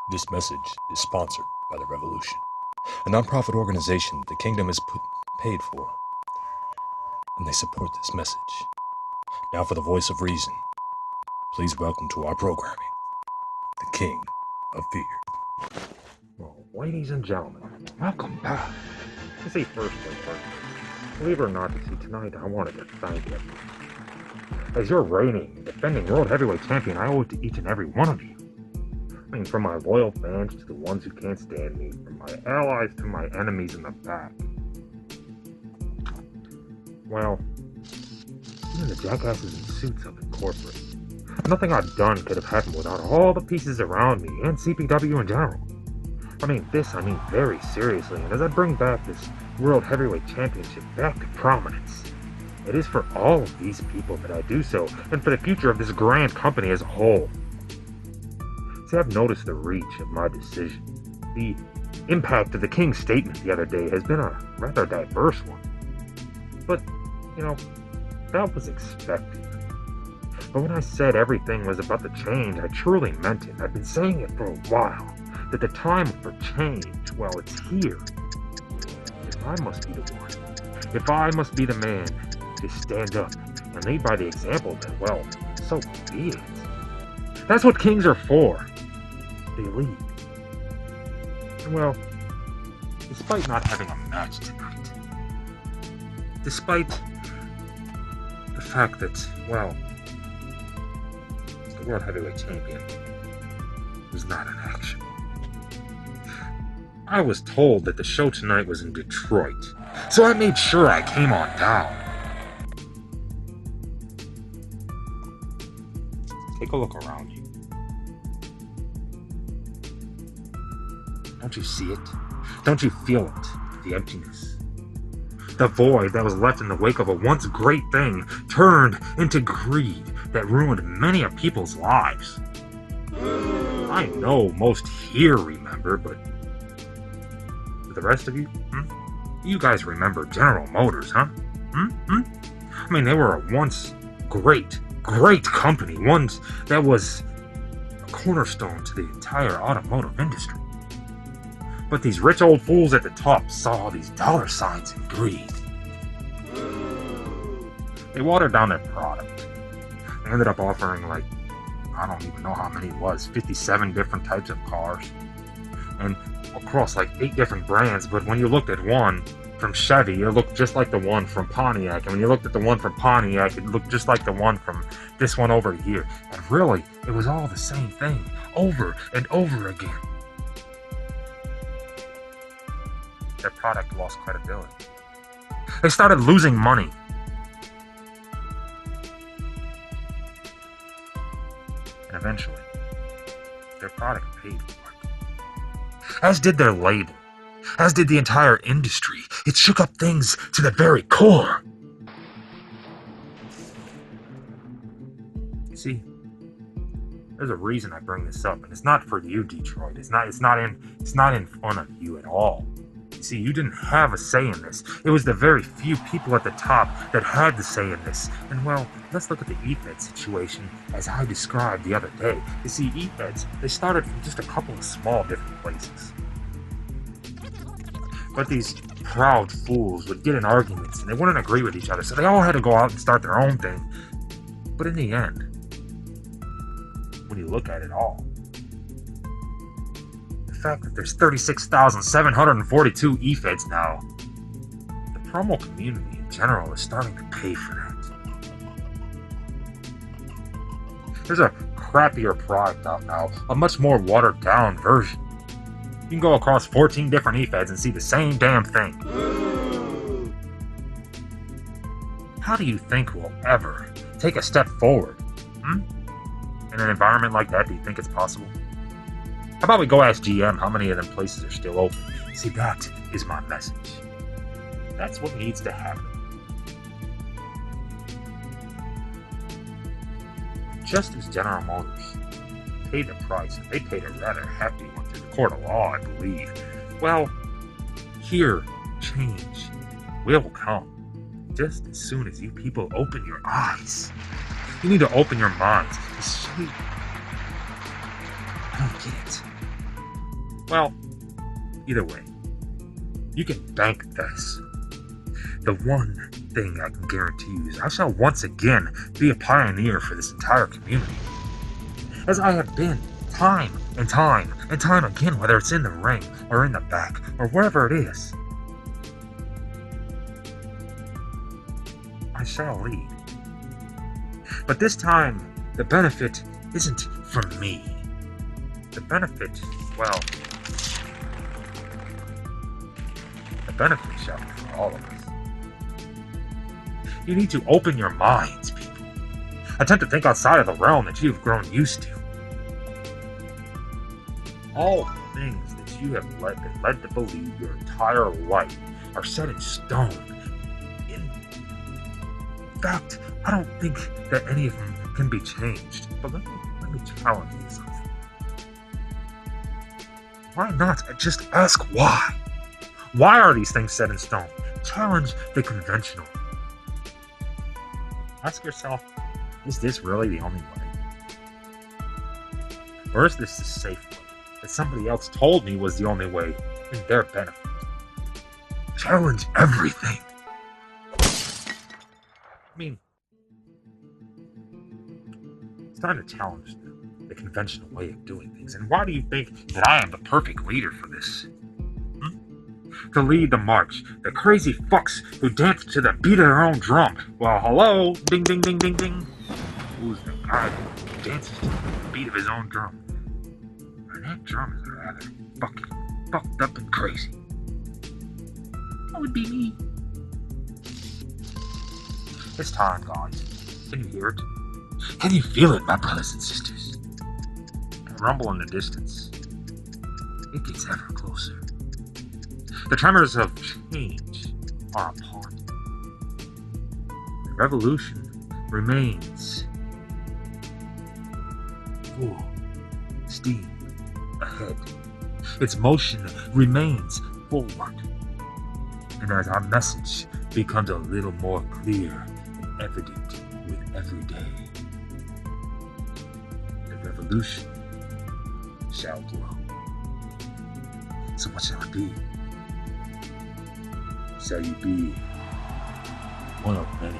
This message is sponsored by the Revolution, a non-profit organization the kingdom has paid for, and they support this message. Now for the voice of reason, please welcome to our programming, the King of Fear. Well, ladies and gentlemen, welcome back. To say firstly, believe it or not, tonight I wanted to thank you. As your reigning, defending World Heavyweight Champion, I owe it to each and every one of you. I mean, from my loyal fans to the ones who can't stand me, from my allies to my enemies in the back. Well, even the jackasses in suits up in corporate. Nothing I've done could have happened without all the pieces around me and CPW in general. I mean very seriously, and as I bring back this World Heavyweight Championship back to prominence, it is for all of these people that I do so, and for the future of this grand company as a whole. See, I've noticed the reach of my decision. The impact of the King's statement the other day has been a rather diverse one. But, that was expected. But when I said everything was about to change, I truly meant it. I've been saying it for a while. That the time for change, well, it's here. If I must be the one, if I must be the man to stand up and lead by the example, then, well, so be it. That's what kings are for. They lead. And, well, despite not having a match tonight, despite the fact that, well, the World Heavyweight Champion was not in action, I was told that the show tonight was in Detroit, so I made sure I came on down. Take a look around you. Don't you see it? Don't you feel it? The emptiness. The void that was left in the wake of a once great thing turned into greed that ruined many of people's lives. I know most here remember, but the rest of you? You guys remember General Motors, huh? I mean, they were a once great company, one that was a cornerstone to the entire automotive industry. But these rich old fools at the top saw all these dollar signs and greed. They watered down their product. They ended up offering, I don't even know how many it was, 57 different types of cars. And across 8 different brands, but when you looked at one from Chevy, it looked just like the one from Pontiac, and when you looked at the one from Pontiac, it looked just like the one from this one over here. And really, it was all the same thing, over and over again. Their product lost credibility. They started losing money. And eventually, their product paid for it. As did their label. As did the entire industry. It shook up things to the very core. See, there's a reason I bring this up, and it's not for you, Detroit. It's not in fun of you at all. You see, you didn't have a say in this. It was the very few people at the top that had the say in this. And, well, let's look at the eFed situation as I described the other day. You see, eFeds, they started from just a couple of small different places. But these proud fools would get in arguments and they wouldn't agree with each other, so they all had to go out and start their own thing. But in the end, when you look at it all, the fact that there's 36,742 eFeds now, the promo community in general is starting to pay for that. There's a crappier product out now, a much more watered down version. You can go across 14 different eFeds and see the same damn thing. How do you think we'll ever take a step forward? In an environment like that, do you think it's possible? How about we go ask GM how many of them places are still open? See, that is my message. That's what needs to happen. Just as General Motors paid the price, and they paid a rather hefty one through the court of law, I believe. Well, here, change will come just as soon as you people open your eyes. You need to open your minds. I don't get it. Well, either way, you can bank this. The one thing I can guarantee you is I shall once again be a pioneer for this entire community. As I have been time and time and time again, whether it's in the ring or in the back or wherever it is. I shall lead. But this time, the benefit isn't from me. The benefit, well, the benefit shall be for all of us. You need to open your minds, people. Attempt to think outside of the realm that you've grown used to. All the things that you have been led to believe your entire life are set in stone. In fact, I don't think that any of them can be changed. But let me challenge you something. Why not just ask why? Why are these things set in stone? Challenge the conventional. Ask yourself, is this really the only way? Or is this the safe way that somebody else told me was the only way in their benefit? Challenge everything. I mean, it's time to challenge the conventional way of doing things. And why do you think that I am the perfect leader for this? To lead the march, the crazy fucks who dance to the beat of their own drum. Well, hello, ding, ding, ding, ding, ding. Who's the guy who dances to the beat of his own drum? And that drum is rather fucking fucked up and crazy. That would be me. It's time, guys. Can you hear it? Can you feel it, my brothers and sisters? A rumble in the distance. It gets ever closer. The tremors of change are upon you. The revolution remains full steam ahead. Its motion remains forward. And as our message becomes a little more clear and evident with every day, the revolution shall grow. So what shall it be? Shall you be one of many?